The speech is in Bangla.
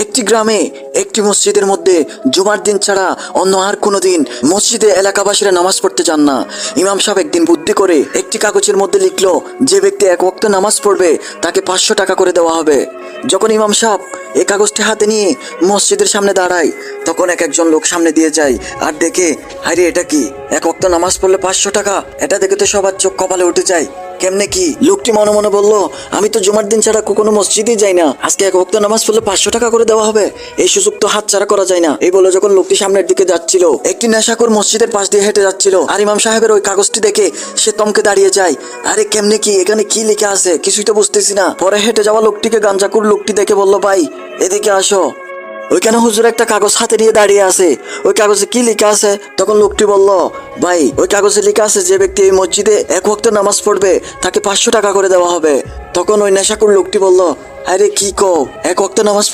একটি গ্রামে একটি মসজিদের মধ্যে জুমার দিন ছাড়া অন্য আর কোনো দিন মসজিদে এলাকাবাসীরা নামাজ পড়তে যান না। ইমাম সাহেব একদিন বুদ্ধি করে একটি কাগজের মধ্যে লিখলো, যে ব্যক্তি এক ওয়াক্ত নামাজ পড়বে তাকে 500 টাকা করে দেওয়া হবে। যখন ইমাম সাহেব এই কাগজটি হাতে নিয়ে মসজিদের সামনে দাঁড়ায়, তখন একজন লোক সামনে দিয়ে যায় আর দেখে, আরে এটা কি, এক ওয়াক্ত নামাজ পড়লে 500 টাকা। এটা দেখে তো সবার চোখ কপালে উঠে যায়। কেমনে কি? লোকটি মনে মনে বলল, আমি তো জুমার দিন ছাড়া কোনো মসজিদে যাই না, আজকে এক ওয়াক্ত নামাজ পড়লে 500 টাকা করে দেওয়া হবে, এই সুযোগ তো হাতছাড়া করা যায় না। এই বলে যখন লোকটি সামনের দিকে যাচ্ছিল, একটি নেশাখোর মসজিদের পাশ দিয়ে হেঁটে যাচ্ছিল আর ইমাম সাহেবের ওই কাগজটি দেখে সে থমকে দাঁড়িয়ে যায়। আরে কেমনে কি, এখানে কি লেখা আছে কিছুই তো বুঝতেছি না। পরে হেঁটে যাওয়া লোকটিকে গাঞ্জাখোর লোকটি দেখে বলল, ভাই এদিকে আসো। ওইখানে হুজুর একটা কাগজ হাতে নিয়ে দাঁড়িয়ে আছে, ওই কাগজে কি লেখা আছে? তখন লোকটি বলল, ভাই ওই কাগজে লেখা আছে যে ব্যক্তি এই মসজিদে এক ওয়াক্ত নামাজ পড়বে তাকে 500 টাকা করে দেওয়া হবে। তখন ওই নেশাখোর লোকটি বলল, আরে কি কও, এক ওয়াক্ত নামাজ পড়লে